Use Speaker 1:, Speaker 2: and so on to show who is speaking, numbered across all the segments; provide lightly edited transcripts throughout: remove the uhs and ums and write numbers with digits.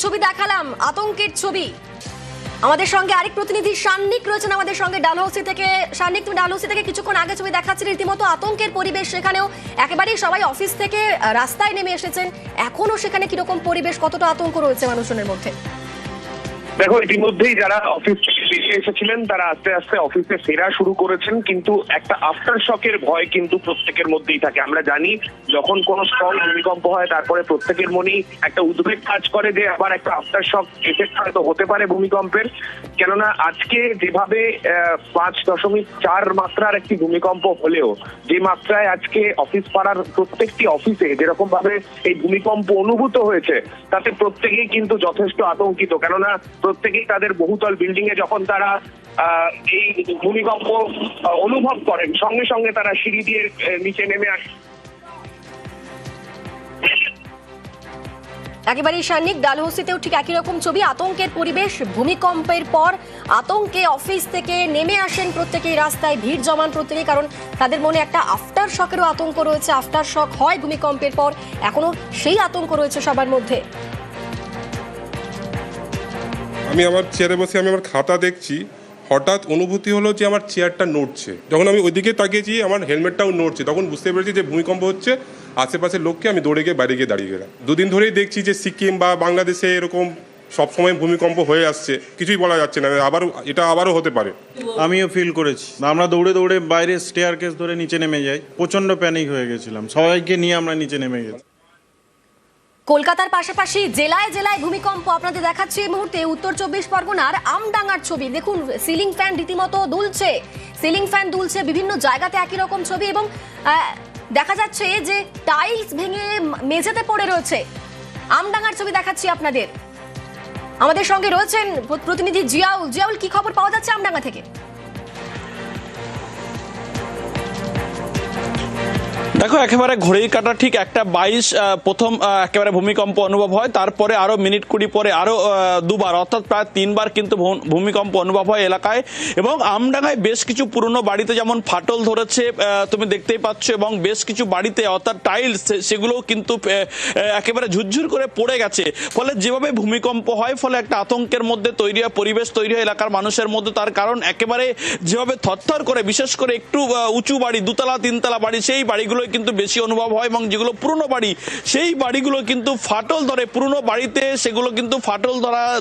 Speaker 1: ছবি দেখালাম, আতঙ্কের ছবি। আমাদের সঙ্গে আরেক প্রতিনিধি সান্নিক রয়েছেন আমাদের সঙ্গে ডালহৌসি থেকে। সান্নিক, তুমি ডালহৌসি থেকে কিছুক্ষণ আগে ছবি দেখাচ্ছিলে, রীতিমতো আতঙ্কের পরিবেশ সেখানেও। একেবারেই সবাই অফিস থেকে রাস্তায় নেমে এসেছেন, এখনো সেখানে কিরকম পরিবেশ, কতটা আতঙ্ক রয়েছে মানুষজনের মধ্যে?
Speaker 2: দেখো, ইতিমধ্যেই যারা অফিস থেকে বেরিয়ে এসেছিলেন তারা আস্তে আস্তে অফিসে ফেরা শুরু করেছেন, কিন্তু একটা আফটার শকের ভয় কিন্তু প্রত্যেকের মধ্যেই থাকে। আমরা জানি যখন কোনো স্ট্রং ভূমিকম্প হয় তারপরে প্রত্যেকের মনেই একটা উদ্বেগ কাজ করে যে আবার একটা আফটার শক এফেক্ট হয়তো হতে পারে ভূমিকম্পের। কেননা আজকে যেভাবে 5.4 মাত্রার একটি ভূমিকম্প হলেও যে মাত্রায় আজকে অফিস পাড়ার প্রত্যেকটি অফিসে যেরকম ভাবে এই ভূমিকম্প অনুভূত হয়েছে তাতে প্রত্যেকেই কিন্তু যথেষ্ট আতঙ্কিত। কেননা প্রত্যেকেই তাদের বহুতল বিল্ডিং এ যখন তারা এই ভূমিকম্প অনুভব করেন সঙ্গে সঙ্গে তারা সিঁড়ি দিয়ে নিচে নেমে আসে।
Speaker 1: একেবারেই সান্নিক, ডালহৌসিতেও ঠিক একই রকম ছবি, আতঙ্কের পরিবেশ। ভূমিকম্পের পর আতঙ্কে অফিস থেকে নেমে আসেন প্রত্যেকেই, রাস্তায় ভিড় জমান প্রত্যেকেই, কারণ তাদের মনে একটা আফটার শকেরও আতঙ্ক রয়েছে। আফটার শক হয় ভূমিকম্পের পর, এখনো সেই আতঙ্ক রয়েছে সবার মধ্যে।
Speaker 3: আমি আমার চেয়ারে বসে আমি আমার খাতা দেখছি, হঠাৎ অনুভূতি হলো যে আমার চেয়ারটা নড়ছে। যখন আমি ওইদিকে তাকিয়েছি আমার হেলমেটটাও নড়ছে, তখন বুঝতে পেরেছি যে ভূমিকম্প হচ্ছে। আশেপাশের লোককে আমি দৌড়ে গিয়ে বাইরে গিয়ে দাঁড়িয়ে গেলাম। দুদিন ধরেই দেখছি যে সিকিম বা বাংলাদেশে এরকম সবসময় ভূমিকম্প হয়ে আসছে, কিছুই বলা যাচ্ছে না, আবারও হতে পারে।
Speaker 4: আমিও ফিল করেছি। আমরা দৌড়ে দৌড়ে বাইরে স্টেয়ার কেস ধরে নিচে নেমে যাই, প্রচন্ড প্যানিক হয়ে গেছিলাম, সবাইকে নিয়ে আমরা নিচে নেমে গেছি।
Speaker 1: কলকাতার পাশাপাশি জেলায় জেলায় ভূমিকম্প আপনাদের দেখাচ্ছি এই মুহূর্তে। উত্তর 24 পরগনার আমডাঙ্গার ছবি দেখুন, সিলিং ফ্যান রীতিমতো দুলছে, সিলিং ফ্যান দুলছে, বিভিন্ন জায়গাতে একই রকম ছবি, এবং দেখা যাচ্ছে যে টাইলস ভেঙে মেঝেতে পড়ে রয়েছে। আমডাঙ্গার ছবি দেখাচ্ছি আপনাদের। আমাদের সঙ্গে রয়েছেন প্রতিনিধি জিয়াউল। জিয়াউল, কি খবর পাওয়া যাচ্ছে আমডাঙ্গা থেকে?
Speaker 5: দেখো, একেবারে ঘড়ির কাঁটা ঠিক 1:22 প্রথম একেবারে ভূমিকম্প অনুভব হয়, তারপরে আরো মিনিট 20 পরে আরো দুবার, অর্থাৎ প্রায় 3 বার কিন্তু ভূমিকম্প অনুভব হয় এলাকায়। এবং আমডাঙ্গায় বেশ কিছু পুরনো বাড়িতে যেমন ফাটল ধরেছে তুমি দেখতেই পাচ্ছ, এবং বেশ কিছু বাড়িতে অর্থাৎ টাইলস সেগুলোও কিন্তু একেবারে ঝুরঝুর করে পড়ে গেছে। ফলে যেভাবে ভূমিকম্প হয় ফলে একটা আতঙ্কের মধ্যে তৈরি হয়, পরিবেশ তৈরি হয় এলাকার মানুষের মধ্যে। তার কারণ একেবারে যেভাবে থরথর করে, বিশেষ করে একটু উঁচু বাড়ি, 2তলা 3তলা বাড়ি, সেই বাড়িগুলো কিন্তু বেশি অনুভব হয়, এবং যেগুলো পুরনো বাড়ি সেই বাড়িগুলো কিন্তু ফাটল ধরে। পুরনো বাড়িতে সেগুলো কিন্তু ফাটল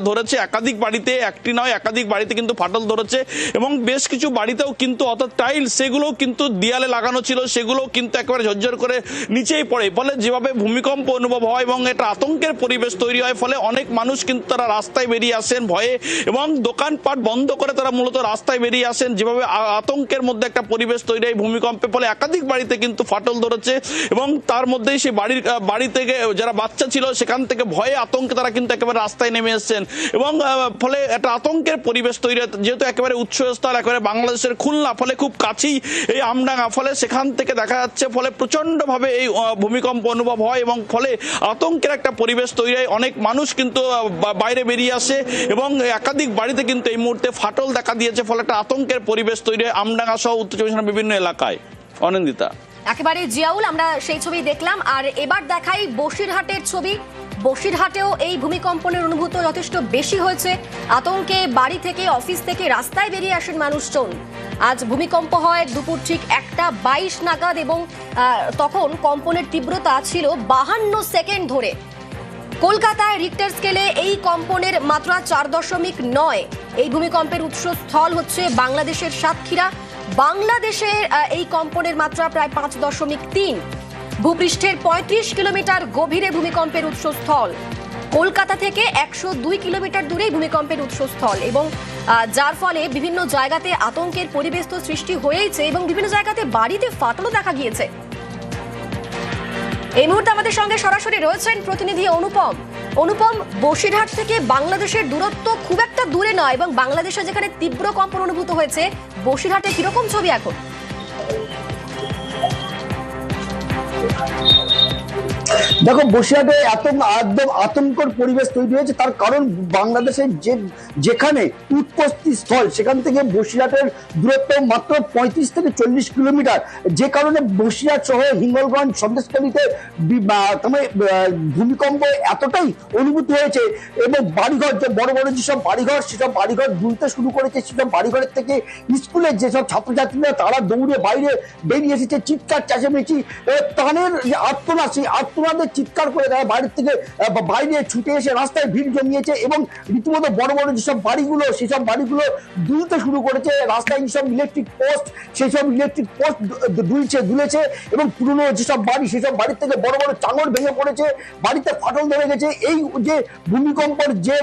Speaker 5: ধরেছে, একাধিক বাড়িতে, একটি নয় একাধিক বাড়িতে কিন্তু ফাটল ধরেছে। এবং বেশ কিছু বাড়িতেও কিন্তু অর্থাৎ টাইল সেগুলো কিন্তু দেয়ালে লাগানো ছিল, সেগুলো কিন্তু একেবারে ঝরঝর করে নিচেই পড়ে। ফলে যেভাবে ভূমিকম্প অনুভব হয় এবং এটা আতঙ্কের পরিবেশ তৈরি হয়, ফলে অনেক মানুষ কিন্তু তারা রাস্তায় বেরিয়ে আসেন ভয়ে, এবং দোকানপাট বন্ধ করে তারা মূলত রাস্তায় বেরিয়ে আসেন। যেভাবে আতঙ্কের মধ্যে একটা পরিবেশ তৈরি হয় ভূমিকম্পের ফলে, একাধিক বাড়িতে কিন্তু ফাটল ধরেছে, এবং তার মধ্যেই সেই বাড়ি থেকে যারা বাচ্চা ছিল সেখান থেকে ভয়ে আতঙ্কে তারা কিন্তু একেবারে রাস্তায় নেমে এসেছেন। এবং ফলে একটা আতঙ্কের পরিবেশ তৈরি হয়, যেহেতু একেবারে উৎসস্থল একেবারে বাংলাদেশের খুলনা, ফলে খুব কাছেই এই আমডাঙ্গা, ফলে সেখান থেকে দেখা যাচ্ছে, ফলে প্রচন্ডভাবে এই ভূমিকম্প অনুভব হয়, এবং ফলে আতঙ্কের একটা পরিবেশ তৈরি হয়। অনেক মানুষ কিন্তু বাইরে বেরিয়ে আসে, এবং একাধিক বাড়িতে কিন্তু এই মুহূর্তে ফাটল দেখা দিয়েছে, ফলে একটা আতঙ্কের পরিবেশ তৈরি হয় আমডাঙ্গা সহ উত্তর চব্বিশ পরগনার বিভিন্ন এলাকায়। অনিন্দিতা।
Speaker 1: একেবারে জিয়াউল, আমরা সেই ছবি দেখলাম। আর এবার দেখাই বসিরহাটের ছবি। বসিরহাটেও এই ভূমিকম্পনের অনুভূতি যথেষ্ট বেশি হয়েছে। আতঙ্কে বাড়ি থেকে, অফিস থেকে রাস্তায় বেরিয়ে আসেন মানুষজন। আজ ভূমিকম্প হয় দুপুর ঠিক 1:22 নাগাদ, এবং তখন কম্পনের তীব্রতা ছিল 52 সেকেন্ড ধরে। কলকাতায় রিক্টার স্কেলে এই কম্পনের মাত্রা 4.9। এই ভূমিকম্পের উৎসস্থল হচ্ছে বাংলাদেশের সাতক্ষীরা। বাংলাদেশের এই কম্পনের মাত্রা প্রায় 5.3। ভূপৃষ্ঠের 35 কিলোমিটার গভীরে ভূমিকম্পের উৎসস্থল। কলকাতা থেকে 102 কিলোমিটার দূরেই ভূমিকম্পের উৎসস্থল, এবং যার ফলে বিভিন্ন জায়গাতে আতঙ্কের পরিবেশ তো সৃষ্টি হয়েছে, এবং বিভিন্ন জায়গাতে বাড়িতে ফাটলও দেখা গিয়েছে। এই মুহূর্তে আমাদের সঙ্গে সরাসরি রয়েছেন প্রতিনিধি অনুপম। অনুপম, বসিরহাট থেকে বাংলাদেশের দূরত্ব খুব একটা দূরে নয়, এবং বাংলাদেশে যেখানে তীব্র কম্পন অনুভূত হয়েছে, বসিরহাটে কিরকম ছবি এখন?
Speaker 6: দেখো বসিরহাটে একদম আতঙ্কর পরিবেশ তৈরি হয়েছে, তার কারণ বাংলাদেশের যেখানে উৎপত্তি স্থল সেখান থেকে বসিরহাটের দূরত্ব মাত্র 35 থেকে 40 কিলোমিটার, যে কারণে বসিরহাট সহ হিঙ্গলগঞ্জ সন্দেশখালীতে ভূমিকম্প এতটাই অনুভূতি হয়েছে এবং বাড়িঘর, যে বড় বড় যেসব বাড়িঘর সেসব বাড়িঘর দুলতে শুরু করেছে। সেসব বাড়িঘরের থেকে স্কুলের যেসব ছাত্রছাত্রীরা তারা দৌড়ে বাইরে বেরিয়ে এসেছে, চিৎকার চেঁচামেচি প্রাণের যে আর্তনাদ, সেই আর্তনাদের চিৎকার করে তারা বাইরের থেকে বাইরে ছুটে এসে রাস্তায় ভিড় জমিয়েছে এবং রীতিমতো বড় বড় যেসব বাড়িগুলো সেসব বাড়িগুলো দুলতে শুরু করেছে। রাস্তায় যেসব ইলেকট্রিক পোস্ট সেই সব ইলেকট্রিক পোস্ট দুলেছে এবং পুরনো যেসব বাড়ি সেসব বাড়ির থেকে বড় বড় চাঙড় ভেঙে পড়েছে, বাড়িতে ফাটল ধরে গেছে। এই যে ভূমিকম্পের যে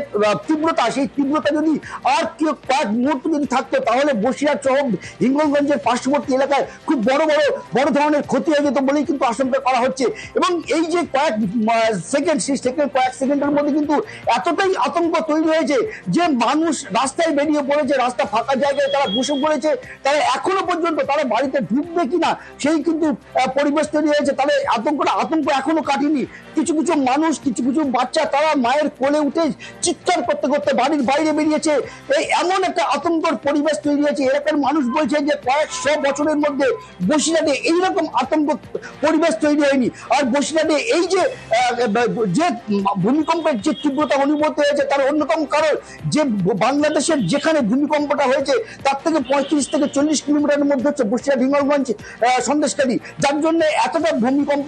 Speaker 6: তীব্রতা, সেই তীব্রতা যদি আর কয়েক মুহূর্ত যদি থাকতো তাহলে বসিরহাট সহ হিঙ্গলগঞ্জের পার্শ্ববর্তী এলাকায় খুব বড় ধরনের ক্ষতি হয়ে যেত বলেই কিন্তু আশঙ্কা করা হচ্ছে। এবং এই যে কয়েক সেকেন্ড, সেই কয়েক সেকেন্ডের মধ্যে কিন্তু এতটাই আতঙ্ক তৈরি হয়েছে যে মানুষ রাস্তায় বেরিয়ে পড়েছে, রাস্তা ফাঁকা জায়গায় তারা বসে পড়েছে, তারা এখনো পর্যন্ত তারা বাড়িতে ঢুকবে কিনা সেই কিন্তু পরিবেশ তৈরি হয়েছে। তাদের আতঙ্ক এখনো কাটেনি। কিছু কিছু মানুষ, কিছু কিছু বাচ্চা তারা মায়ের কোলে উঠে চিৎকার করতে করতে বাড়ির বাইরে বেরিয়েছে। এই এমন একটা আতঙ্কর পরিবেশ তৈরি হয়েছে, এলাকার মানুষ বলছে যে কয়েকশো বছরের মধ্যে বসিরহাটে এইরকম আতঙ্ক পরিবেশ তৈরি হয়নি। আর বসিরহাটে এই যে ভূমিকম্পের যে তীব্রতা অনুভূতি হয়েছে তার অন্যতম কারণ যে বাংলাদেশের যেখানে ভূমিকম্পটা হয়েছে তার থেকে 35 থেকে 40 কিলোমিটারের মধ্যে হচ্ছে বসিরহাট হিঙ্গলগঞ্জ সন্দেশখালী, যার জন্য এতটা ভূমিকম্প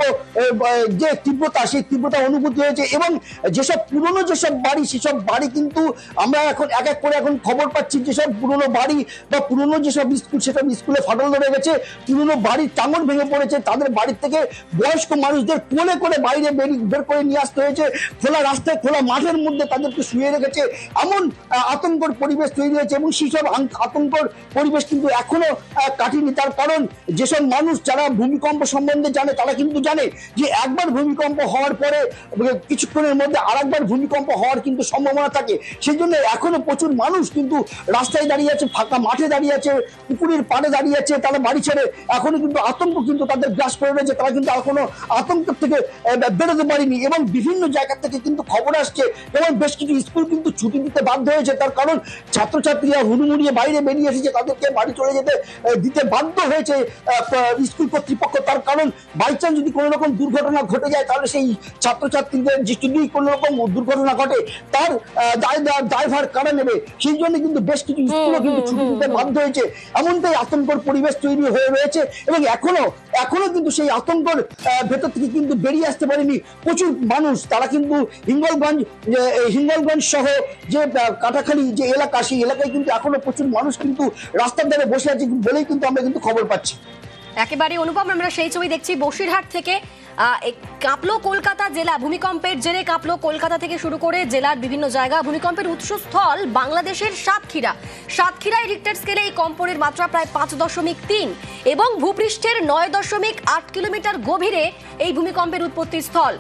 Speaker 6: যে তীব্রতা, সেই তীব্রতা অনুভূতি হয়েছে। এবং যেসব পুরনো যেসব বাড়ি সেসব বাড়ি কিন্তু আমরা এখন এক এক করে এখন খবর পাচ্ছি যেসব পুরনো বাড়ি বা পুরনো যেসব স্কুল সেসব স্কুলে ফাটল ধরে গেছে, পুরনো বাড়ির টাঙন ভেঙে পড়েছে, তাদের বাড়ির থেকে বয়স্ক মানুষদের কোলে করে বাইরে বের করে নিয়ে আসতে হয়েছে, খোলা রাস্তায় খোলা মাঠের মধ্যে তাদেরকে শুয়ে রেখেছে। এমন আতঙ্কর পরিবেশ তৈরি হয়েছে এবং সেসব আতঙ্কর পরিবেশ কিন্তু এখনো কাটেনি। তার কারণ যেসব মানুষ যারা ভূমিকম্প সম্বন্ধে জানে তারা কিন্তু জানে যে একবার ভূমিকম্প হওয়ার পরে কিছুক্ষণের মধ্যে আরেকবার ভূমিকম্প হওয়ার কিন্তু সম্ভাবনা থাকে। সেই জন্য এখনো প্রচুর মানুষ কিন্তু রাস্তায় দাঁড়িয়ে আছে, ফাঁকা মাঠে দাঁড়িয়ে আছে, পুকুরের পাড়ে দাঁড়িয়ে আছে, তারা বাড়ি ছেড়ে এখনো কিন্তু আতঙ্ক কিন্তু তাদের গ্রাস করে রয়েছে। তারা কিন্তু এখনো আতঙ্কের থেকে বেরোতে পারেনি এবং বিভিন্ন জায়গা থেকে কিন্তু খবর আসছে এবং বেশ কিছু স্কুল কিন্তু ছুটি দিতে বাধ্য হয়েছে। তার কারণ ছাত্রছাত্রীরা হুড়মুড়িয়ে বাইরে বেরিয়ে এসেছে, তাদেরকে বাড়ি চলে দিতে বাধ্য হয়েছে স্কুল কর্তৃপক্ষ। তার কারণ বাই চান্স যদি কোনো রকম দুর্ঘটনা ঘটে যায় তাহলে সেই ছাত্রছাত্রীদের যদি কোনো রকম দুর্ঘটনা ঘটে তার দায়ভার কারা নেবে, সেই জন্য কিন্তু বেশ কিছু স্কুলও কিন্তু ছুটি দিতে বাধ্য হয়েছে। এমনটাই আতঙ্কর পরিবেশ তৈরি হয়ে রয়েছে এবং এখনো কিন্তু সেই আতঙ্কর ভেতর থেকে কিন্তু বেরিয়ে আসতে পারেনি প্রচুর মানুষ। তারা কিন্তু হিঙ্গলগঞ্জ সহ যে কাটাখালী যে এলাকা, সেই এলাকায় কিন্তু এখনো প্রচুর মানুষ কিন্তু রাস্তার ধারে বসে আছে বলেই কিন্তু আমরা কিন্তু খবর পাচ্ছি।
Speaker 1: একেবারে অনুপম, আমরা সেই ছবি দেখছি বসিরহাট থেকে। কাঁপলো কলকাতা জেলা, ভূমিকম্পের জেরে কাঁপলো কলকাতা থেকে শুরু করে জেলার বিভিন্ন জায়গা। ভূমিকম্পের উৎসস্থল বাংলাদেশের সাতক্ষীরায় রিক্টার স্কেলে এই কম্পনের মাত্রা প্রায় 5.3 এবং ভূপৃষ্ঠের 9.8 কিলোমিটার গভীরে এই ভূমিকম্পের উৎপত্তি স্থল।